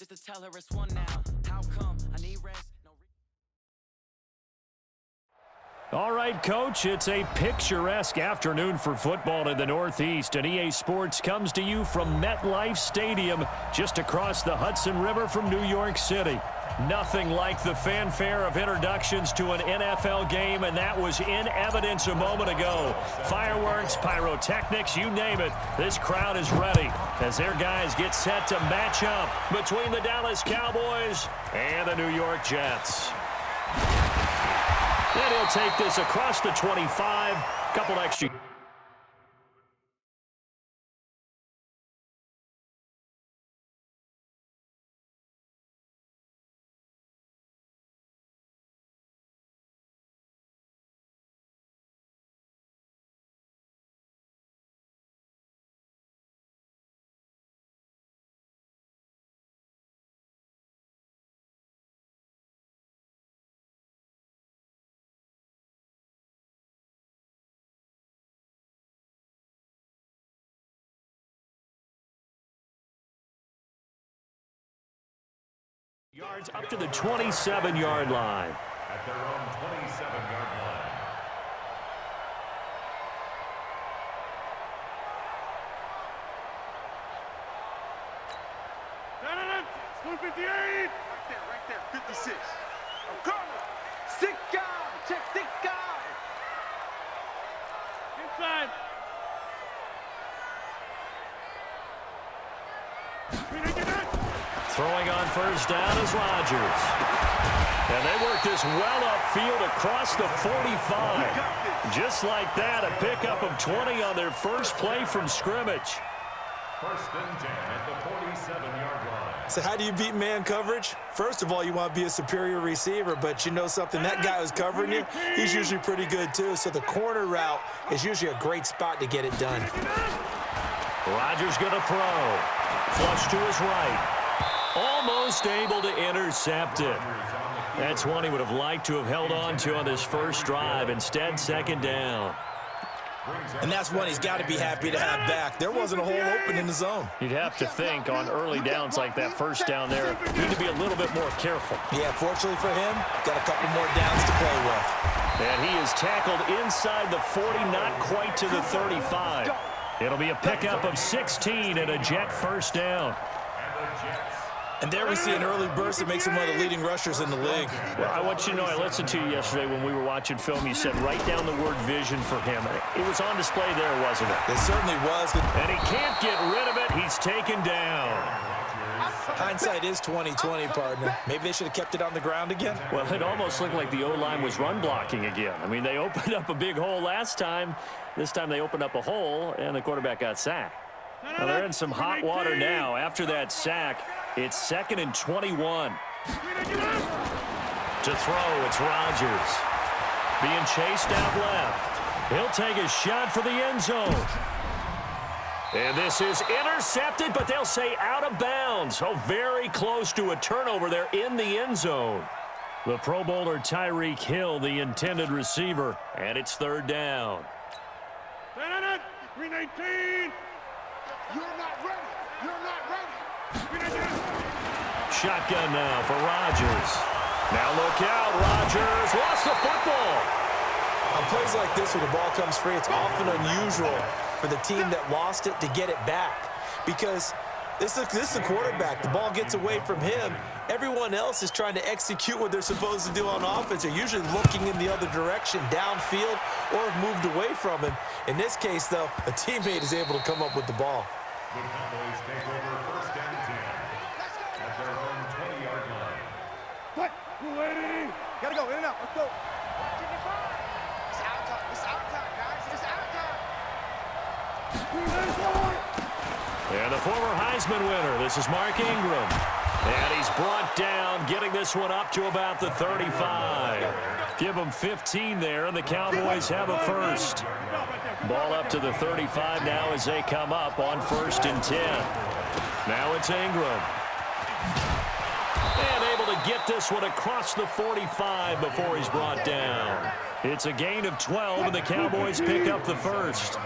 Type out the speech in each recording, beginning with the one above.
just to tell her it's one now. How come I need rest? All right, Coach, it's a picturesque afternoon for football in the Northeast, and EA Sports comes to you from MetLife Stadium just across the Hudson River from New York City. Nothing like the fanfare of introductions to an NFL game, and that was in evidence a moment ago. Fireworks, pyrotechnics, you name it. This crowd is ready as their guys get set to match up between the Dallas Cowboys and the New York Jets. And he'll take this across the 25. Couple extra. Yards up to the 27-yard line. At their own 27-yard line. School 58. Right there, 56. I'm coming. 6 guy. Check 6 guy. Inside. Throwing on first down is Rodgers. And they work this well upfield across the 45. Just like that, a pickup of 20 on their first play from scrimmage. First and 10 at the 47-yard line. So how do you beat man coverage? First of all, you want to be a superior receiver, but you know something, that guy who's covering you, he's usually pretty good too. So the corner route is usually a great spot to get it done. Rodgers going to throw. Flush to his right. Almost able to intercept it. That's one he would have liked to have held on to on this first drive. Instead, second down. And that's one he's got to be happy to have back. There wasn't a hole open in the zone. You'd have to think on early downs like that first down there, you need to be a little bit more careful. Yeah, fortunately for him, got a couple more downs to play with. And he is tackled inside the 40, not quite to the 35. It'll be a pickup of 16 and a Jet first down. And there we see an early burst that makes him one of the leading rushers in the league. Well, I want you to know, I listened to you yesterday when we were watching film. You said write down the word vision for him. It was on display there, wasn't it? It certainly was. And he can't get rid of it. He's taken down. Hindsight is 20/20, partner. Maybe they should have kept it on the ground again. Well, it almost looked like the O-line was run blocking again. I mean, they opened up a big hole last time. This time they opened up a hole, and the quarterback got sacked. Well, they're in some hot water now. After that sack, it's 2nd and 21. To throw, it's Rodgers. Being chased out left. He'll take a shot for the end zone. And this is intercepted, but they'll say out of bounds. Oh, very close to a turnover there in the end zone. The Pro Bowler Tyreek Hill, the intended receiver, and it's 3rd down. 319. You're not ready. You're not ready. Shotgun now for Rodgers. Now look out, Rodgers lost the football. On plays like this where the ball comes free, it's often unusual for the team that lost it to get it back. Because this is the quarterback. The ball gets away from him. Everyone else is trying to execute what they're supposed to do on offense. They're usually looking in the other direction, downfield, or have moved away from him. In this case, though, a teammate is able to come up with the ball. The Cowboys take over first and 10 at their own 20-yard line. What? We're waiting. Gotta go in and out. Let's go. It's our time. It's our time, guys. It's our time. And the former Heisman winner, this is Mark Ingram. And he's brought down, getting this one up to about the 35. Give them 15 there, and the Cowboys have a first. Ball up to the 35 now as they come up on 1st and 10. Now it's Ingram. And able to get this one across the 45 before he's brought down. It's a gain of 12, and the Cowboys pick up the first.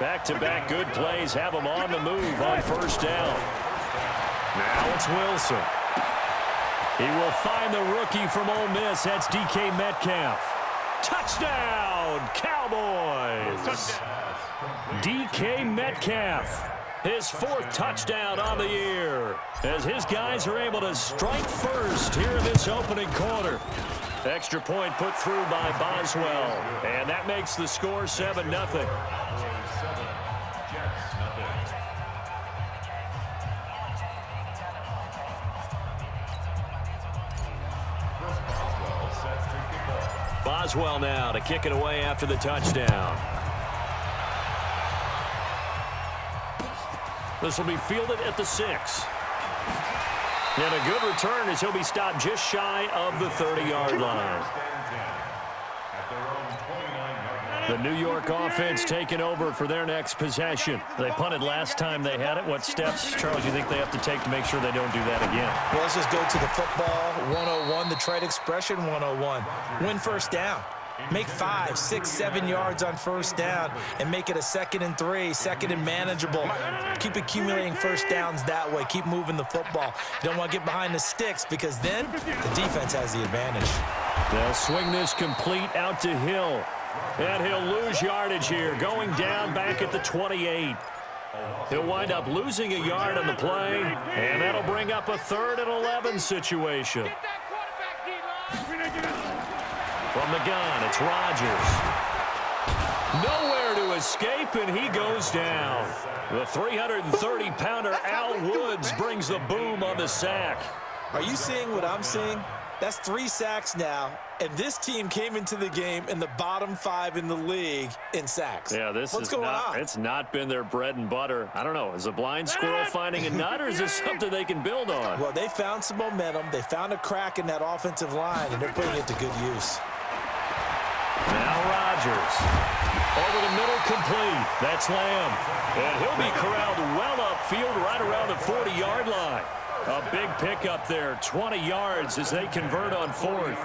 Back-to-back good plays have them on the move on 1st down. Now it's Wilson. He will find the rookie from Ole Miss. That's DK Metcalf. Touchdown, Cowboys! DK Metcalf, his 4th touchdown on the year, as his guys are able to strike first here in this opening quarter. Extra point put through by Boswell, and that makes the score 7-0. Boswell now to kick it away after the touchdown. This will be fielded at the 6. And a good return as he'll be stopped just shy of the 30-yard line. The New York offense taking over for their next possession. They punted last time they had it. What steps, Charles, you think they have to take to make sure they don't do that again? Well, let's just go to the football 101, the trade expression 101. Win first down. Make 5, 6, 7 yards on first down and make it a 2nd and 3, 2nd and manageable. Keep accumulating first downs that way. Keep moving the football. You don't want to get behind the sticks because then the defense has the advantage. They'll swing this complete out to Hill. And he'll lose yardage here, going down back at the 28. He'll wind up losing a yard on the play, and that'll bring up a 3rd and 11 situation. From the gun, it's Rodgers. Nowhere to escape, and he goes down. The 330-pounder Al Woods brings the boom on the sack. Are you seeing what I'm seeing? That's 3 sacks now, and this team came into the game in the bottom 5 in the league in sacks. Yeah, What's going on? It's not been their bread and butter. I don't know. Is a blind squirrel finding a nut, or is this something they can build on? Well, they found some momentum. They found a crack in that offensive line, and they're putting it to good use. Now Rodgers. Over the middle, complete. That's Lamb. And he'll be corralled well upfield right around the 40-yard line. A big pickup there, 20 yards as they convert on 4th.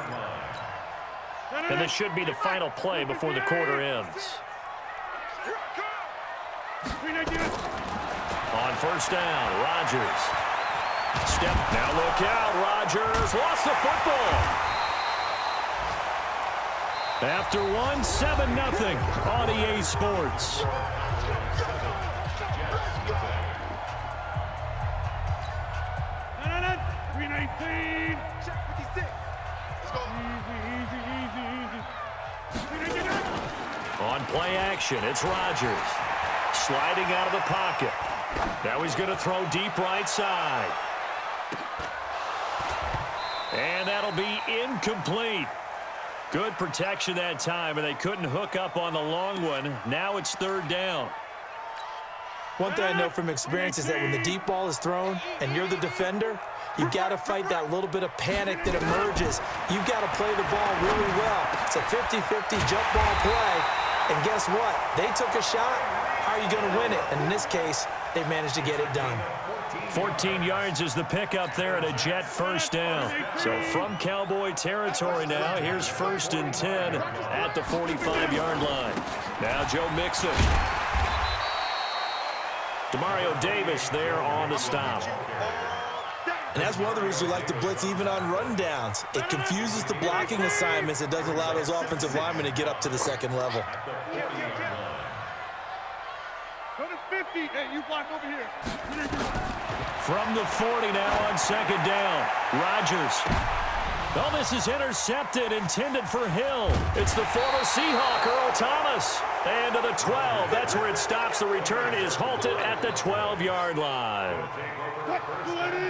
And this should be the final play before the quarter ends. On first down, Rodgers. Step, now look out, Rodgers lost the football. After 1, 7-0 on EA Sports. On play action, it's Rodgers. Sliding out of the pocket. Now he's going to throw deep right side. And that'll be incomplete. Good protection that time, and they couldn't hook up on the long one. Now it's 3rd down. One thing I know from experience is that when the deep ball is thrown and you're the defender, you've got to fight that little bit of panic that emerges. You've got to play the ball really well. It's a 50-50 jump ball play. And guess what? They took a shot. How are you going to win it? And in this case, they managed to get it done. 14 yards is the pickup there at a Jet first down. So from Cowboy territory now, here's 1st and 10 at the 45-yard line. Now Joe Mixon. Demario Davis there on the stop. And that's one of the reasons we like to blitz even on rundowns. It confuses the blocking assignments. It doesn't allow those offensive linemen to get up to the 2nd level. Go to 50. Hey, you block over here. From the 40 now on 2nd down. Rodgers. Oh, this is intercepted, intended for Hill. It's the former Seahawk, Earl Thomas. And to the 12. That's where it stops. The return is halted at the 12-yard line.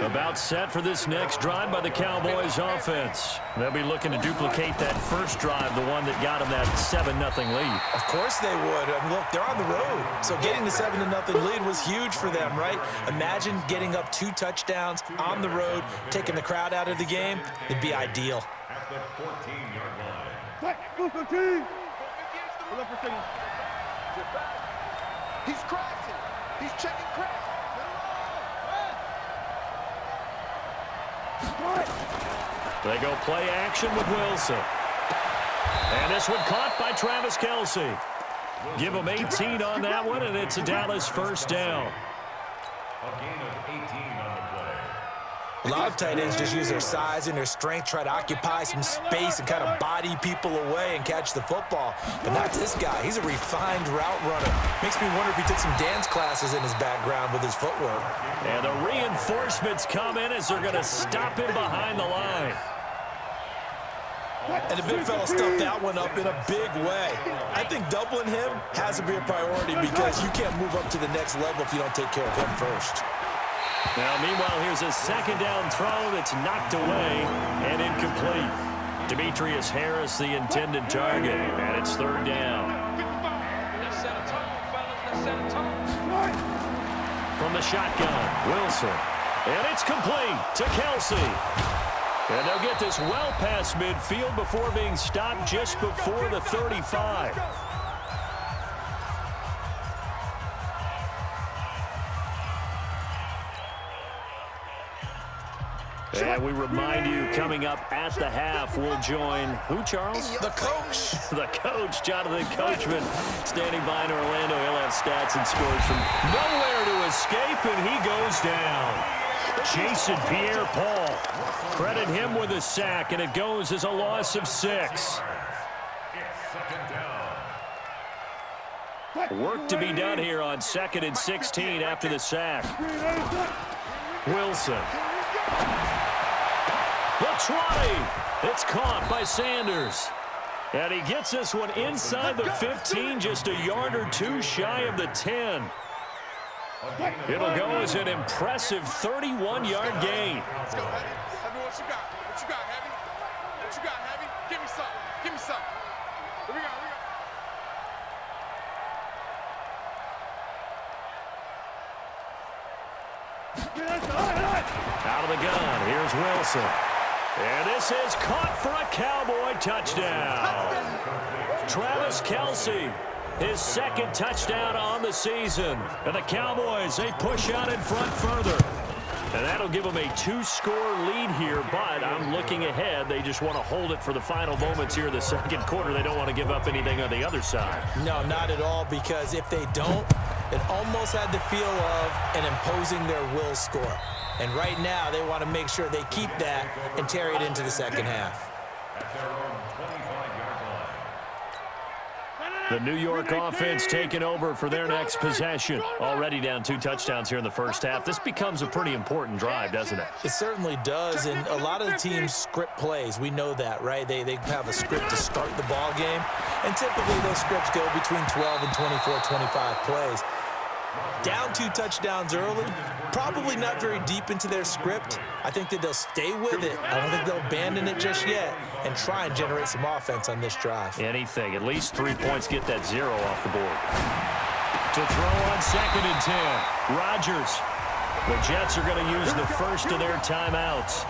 About set for this next drive by the Cowboys offense. They'll be looking to duplicate that first drive, the one that got them that 7-0 lead. Of course they would. I mean, look, they're on the road. So getting the 7-0 lead was huge for them, right? Imagine getting up 2 touchdowns on the road, taking the crowd out of the game. It'd be ideal. At the 14-yard line. He's crossing. He's checking crack. They go play action with Wilson. And this one caught by Travis Kelce. Give him 18 on that one, and it's a Dallas first down. A gain of 18 on the play. A lot of tight ends just use their size and their strength, try to occupy some space and kind of body people away and catch the football. But not this guy. He's a refined route runner. Makes me wonder if he took some dance classes in his background with his footwork. And the reinforcements come in as they're going to stop him behind the line. And the big fella stuffed that one up in a big way. I think doubling him has to be a priority because you can't move up to the next level if you don't take care of him first. Now, meanwhile, here's a second down throw that's knocked away and incomplete. Demetrius Harris, the intended target, and it's third down. Let's set a tone, fellas. Let's set a tone. From the shotgun, Wilson. And it's complete to Kelsey. And they'll get this well past midfield before being stopped just before the 35. And we remind you, coming up at the half, we'll join who, Charles? The coach. The coach, Jonathan Coachman, standing by in Orlando. He'll have stats and scores from nowhere to escape, and he goes down. Jason Pierre-Paul. Credit him with a sack, and it goes as a loss of 6. Work to be done here on 2nd and 16 after the sack. Wilson. The try. It's caught by Sanders. And he gets this one inside the 15, just a yard or two shy of the 10. It'll go as an impressive 31-yard gain. Let's go, Heavy. Heavy, what you got? What you got, Heavy? What you got, Heavy? Give me some. Give me some. Here we go. Out of the gun, here's Wilson. And this is caught for a Cowboy touchdown. Travis Kelce, his second touchdown on the season. And the Cowboys, they push out in front further. And that'll give them a 2-score lead here, but I'm looking ahead. They just want to hold it for the final moments here in the second quarter. They don't want to give up anything on the other side. No, not at all, because if they don't, it almost had the feel of an imposing their will score. And right now, they want to make sure they keep that and carry it into the second half. The New York offense taking over for their next possession. Already down 2 touchdowns here in the first half. This becomes a pretty important drive, doesn't it? It certainly does, and a lot of the teams script plays. We know that, right? They have a script to start the ball game, and typically those scripts go between 12 and 24, 25 plays. Down 2 touchdowns early, probably not very deep into their script. I think that they'll stay with it. I don't think they'll abandon it just yet and try and generate some offense on this drive. Anything. At least 3 points, get that 0 off the board. To throw on 2nd and 10. Rodgers. The Jets are going to use the first of their timeouts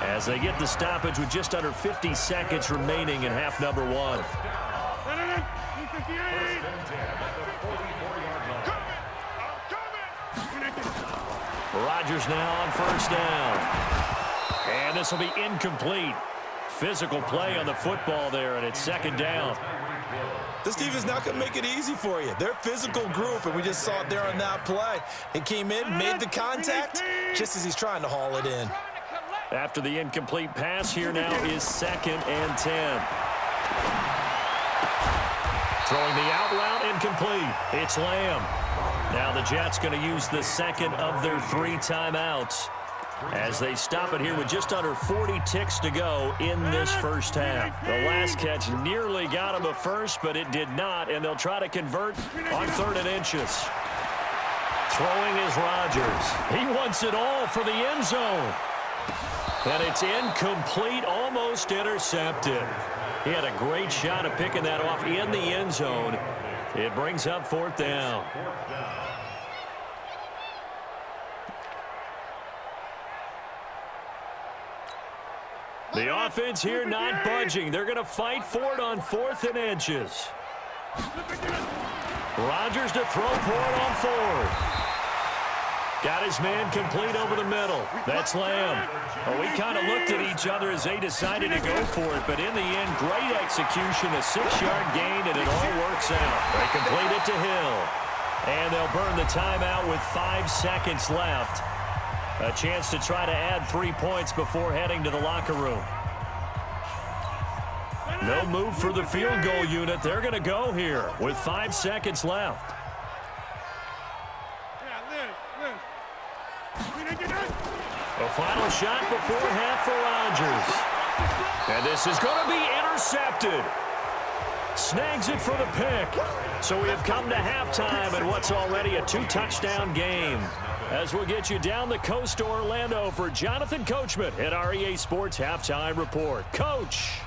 as they get the stoppage with just under 50 seconds remaining in half number 1. Rodgers now on first down. And this will be incomplete. Physical play on the football there, and it's 2nd down. This team is not going to make it easy for you. They're a physical group, and we just saw it there on that play. He came in, made the contact, just as he's trying to haul it in. After the incomplete pass, here now is 2nd and 10. Throwing the out route, incomplete. It's Lamb. Now the Jets going to use the second of their 3 timeouts as they stop it here with just under 40 ticks to go in this first half. The last catch nearly got him a first, but it did not, and they'll try to convert on 3rd and inches. Throwing is Rodgers. He wants it all for the end zone. And it's incomplete, almost intercepted. He had a great shot at picking that off in the end zone. It brings up 4th down. The offense here not budging. They're going to fight for it on 4th and inches. Rodgers to throw for it on 4th. Got his man complete over the middle. That's Lamb. Oh, we kind of looked at each other as they decided to go for it, but in the end, great execution, a 6-yard gain, and it all works out. They complete it to Hill. And they'll burn the timeout with 5 seconds left. A chance to try to add 3 points before heading to the locker room. No move for the field goal unit. They're going to go here with 5 seconds left. A final shot before half for Rodgers. And this is going to be intercepted. Snags it for the pick. So we have come to halftime in what's already a 2-touchdown game. As we'll get you down the coast to Orlando for Jonathan Coachman at our EA Sports Halftime Report. Coach.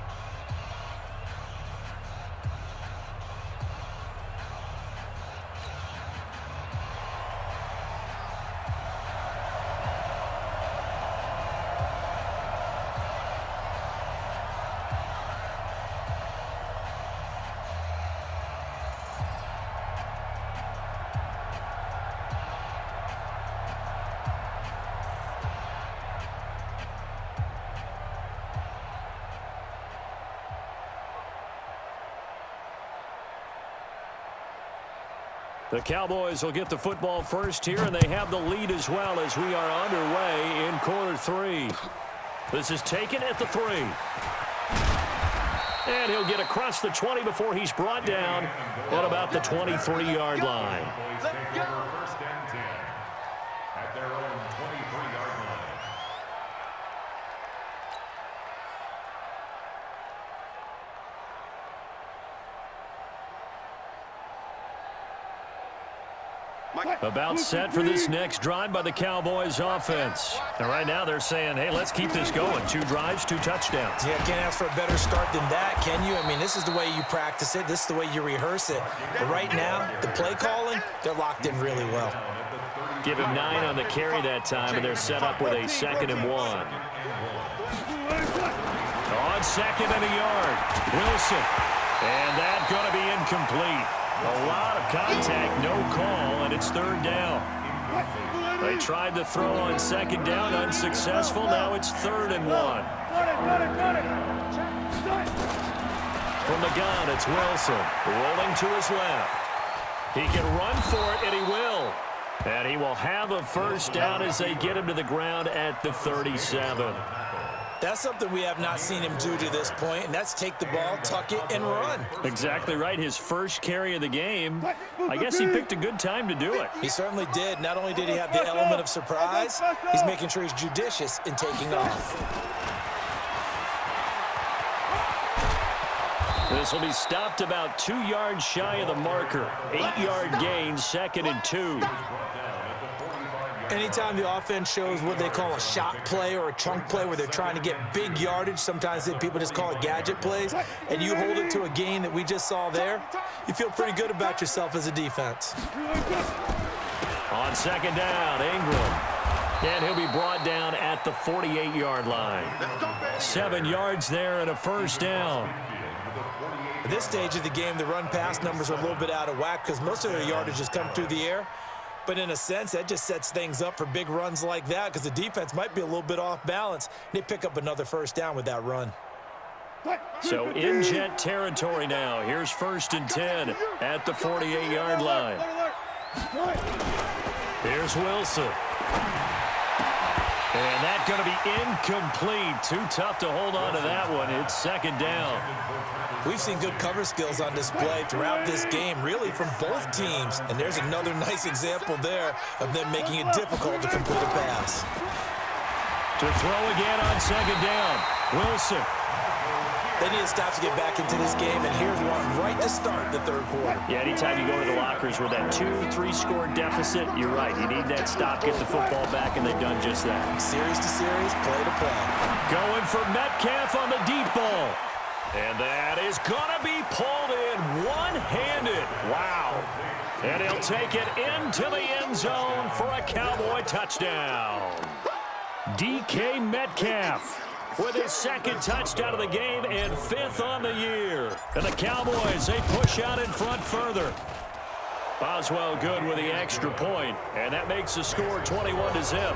The Cowboys will get the football first here, and they have the lead as well as we are underway in quarter 3. This is taken at the 3. And he'll get across the 20 before he's brought down at about the 23-yard line. Cowboys take over first and 10 at their own 23-yard line. About set for this next drive by the Cowboys offense. And right now they're saying, hey, let's keep this going. 2 drives, 2 touchdowns. Yeah, can't ask for a better start than that, can you? I mean, this is the way you practice it. This is the way you rehearse it. But right now, the play calling, they're locked in really well. Give him 9 on the carry that time, and they're set up with a 2nd and 1. On 2nd and a yard, Wilson. And that's going to be incomplete. A lot of contact, no call, and it's 3rd down. They tried to throw on 2nd down, unsuccessful. Now it's 3rd and 1. From the gun, it's Wilson, rolling to his left. He can run for it, and he will. And he will have a first down as they get him to the ground at the 37. That's something we have not seen him do to this point, and that's take the ball, tuck it, and run. Exactly right. His first carry of the game. I guess he picked a good time to do it. He certainly did. Not only did he have the element of surprise, he's making sure he's judicious in taking off. This will be stopped about 2 yards shy of the marker. 8-yard gain, 2nd and 2. Anytime the offense shows what they call a shot play or a chunk play where they're trying to get big yardage, sometimes people just call it gadget plays, and you hold it to a gain that we just saw there, you feel pretty good about yourself as a defense. On 2nd down, Ingram. And he'll be brought down at the 48-yard line. 7 yards there and a first down. At this stage of the game, the run-pass numbers are a little bit out of whack because most of their yardage has come through the air. But in a sense, that just sets things up for big runs like that because the defense might be a little bit off balance. They pick up another first down with that run. So in jet territory now. Here's 1st and 10 at the 48-yard line. Here's Wilson. And that's going to be incomplete. Too tough to hold on to that one. It's 2nd down. We've seen good cover skills on display throughout this game, really from both teams. And there's another nice example there of them making it difficult to complete a pass. To throw again on 2nd down. Wilson. They need to stop to get back into this game, and here's one right to start the 3rd quarter. Yeah, anytime you go to the lockers with that 2-3 score deficit, you're right. You need that stop, get the football back, and they've done just that. Series to series, play to play. Going for Metcalf on the deep ball. And that is going to be pulled in one-handed. Wow. And he'll take it into the end zone for a Cowboy touchdown. DK Metcalf with his 2nd touchdown of the game and 5th on the year. And the Cowboys, they push out in front further. Boswell good with the extra point, and that makes the score 21-0.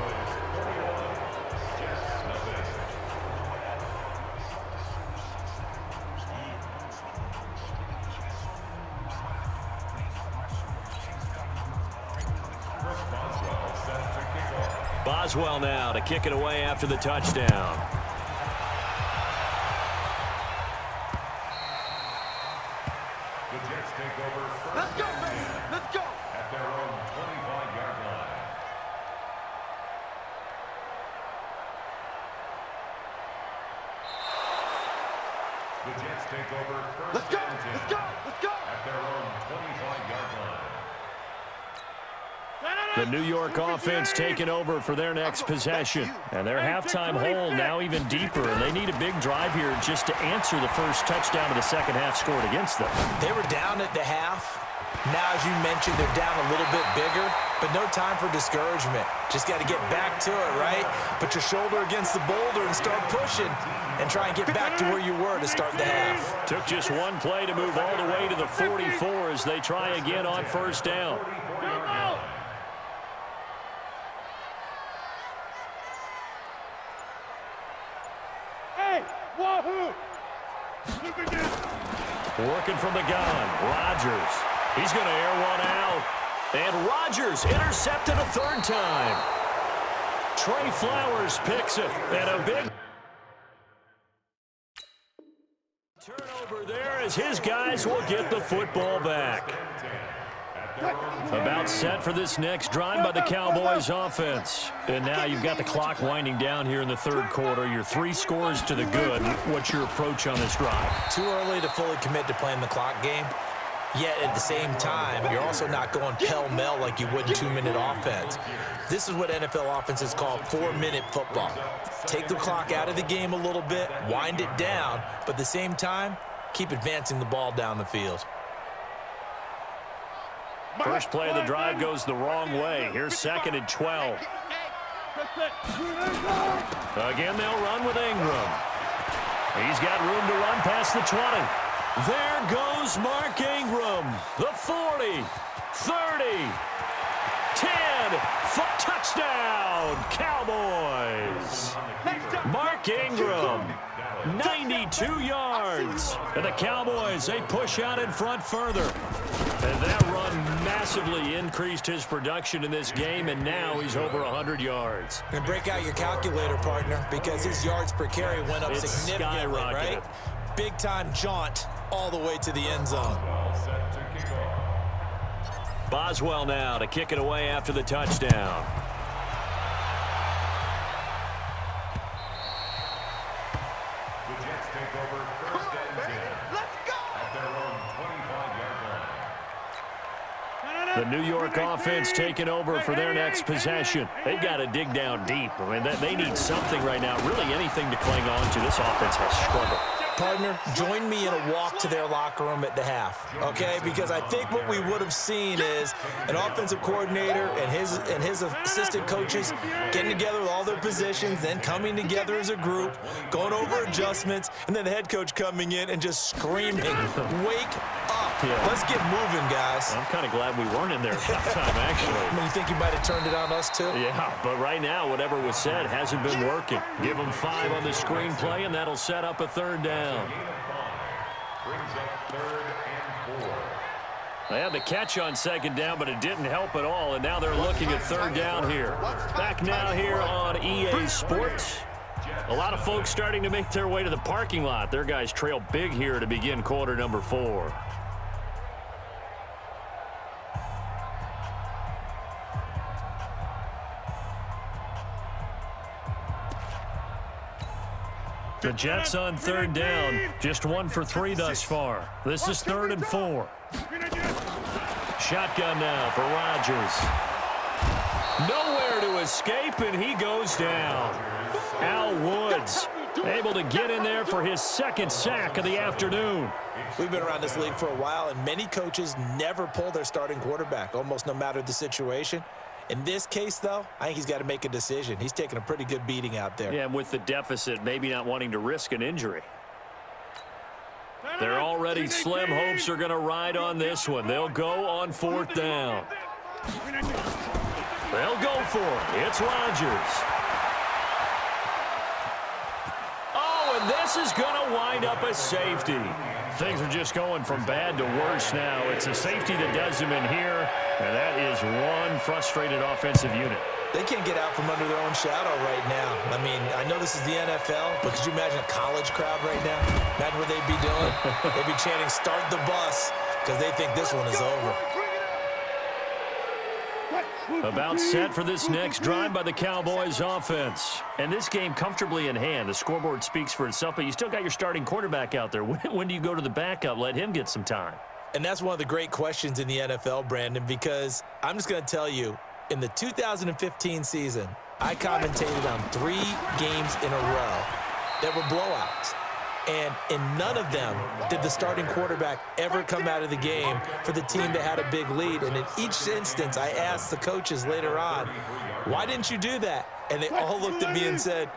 Boswell now to kick it away after the touchdown. The Jets take over first. Let's go, baby. Let's go. At their own 25-yard line. The Jets take over first. Let's go. and 10 Let's go. Let's go. At their own 25-yard line. The New York offense taking over for their next possession. And their halftime hole now even deeper, and they need a big drive here just to answer the first touchdown of the second half scored against them. They were down at the half. Now, as you mentioned, they're down a little bit bigger, but no time for discouragement. Just got to get back to it, right? Put your shoulder against the boulder and start pushing and try and get back to where you were to start the half. Took just one play to move all the way to the 44 as they try again on first down. Hey, wahoo! Look again. Working from the gun, Rodgers. He's going to air one out. And Rodgers intercepted a third time. Trey Flowers picks it. And a big turnover there as his guys will get the football back. About set for this next drive by the Cowboys offense. And now you've got the clock winding down here in the third quarter. Your 3 scores to the good. What's your approach on this drive? Too early to fully commit to playing the clock game. Yet at the same time, you're also not going pell-mell like you would in 2-minute offense. This is what NFL offenses call 4-minute football. Take the clock out of the game a little bit, wind it down, but at the same time, keep advancing the ball down the field. First play of the drive goes the wrong way. Here's 2nd and 12. Again, they'll run with Ingram. He's got room to run past the 20. There goes Mark Ingram. The 40, 30, 10, touchdown, Cowboys. Mark Ingram, 92 yards. And the Cowboys, they push out in front further. And that run massively increased his production in this game, and now he's over 100 yards. And break out your calculator, partner, because his yards per carry went up It's significantly, skyrocketed. right? Big-time jaunt all the way to the end zone. Set to kick off. Boswell now to kick it away after the touchdown. The Jets take over first and 10. Let's go. At their own 25-yard line. The New York offense taking over for their next possession. They've got to dig down deep. I mean, they need something right now, really anything to cling on to. This offense has struggled. Partner, join me in a walk to their locker room at the half, okay? Because I think what we would have seen is an offensive coordinator and his assistant coaches getting together with all their positions, then coming together as a group, going over adjustments, and then the head coach coming in and just screaming, wake up. Yeah. Let's get moving, guys. I'm kind of glad we weren't in there at halftime, actually. I mean, you think you might have turned it on us, too? Yeah, but right now, whatever was said hasn't been working. Give them 5 on the screenplay, and that'll set up a third down. Gain of 5. Brings up 3rd and 4. They had the catch on 2nd down, but it didn't help at all, and now they're looking at 3rd down here. Back now here on EA Sports. A lot of folks starting to make their way to the parking lot. Their guys trail big here to begin quarter number 4. The Jets on 3rd down, just 1 for 3 thus far. This is 3rd and 4. Shotgun now for Rodgers. Nowhere to escape, and he goes down. Al Woods able to get in there for his 2nd sack of the afternoon. We've been around this league for a while, and many coaches never pull their starting quarterback, almost no matter the situation. In this case, though, I think he's got to make a decision. He's taking a pretty good beating out there. Yeah, and with the deficit, maybe not wanting to risk an injury. Their already slim hopes are going to ride on this one. They'll go on 4th down. They'll go for it. It's Rodgers. Oh, and this is going to wind up a safety. Things are just going from bad to worse now. It's a safety that does him in here, and that is one frustrated offensive unit. They can't get out from under their own shadow right now. I mean, I know this is the NFL, but could you imagine a college crowd right now? Imagine what they'd be doing. They'd be chanting, "Start the bus," because they think this one is over. About set for this next drive by the Cowboys offense. And this game comfortably in hand. The scoreboard speaks for itself, but you still got your starting quarterback out there. When do you go to the backup? Let him get some time. And that's one of the great questions in the NFL, Brandon, because I'm just going to tell you, in the 2015 season, I commentated on 3 games in a row that were blowouts. And in none of them did the starting quarterback ever come out of the game for the team that had a big lead. And in each instance, I asked the coaches later on, why didn't you do that? And they all looked at me and said,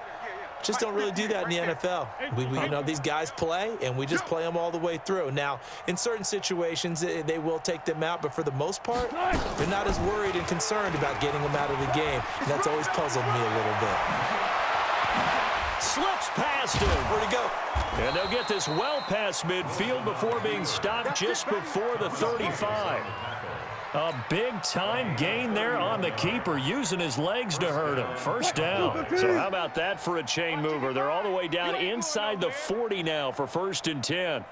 just don't really do that in the NFL. You know, these guys play, and we just play them all the way through. Now, in certain situations, they will take them out, but for the most part, they're not as worried and concerned about getting them out of the game. And that's always puzzled me a little bit. Slips past him. Where'd he go? And they'll get this well past midfield before being stopped just before the 35. A big-time gain there on the keeper, using his legs to hurt him. First down. So how about that for a chain mover? They're all the way down inside the 40 now for 1st and 10.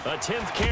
A 10th carry.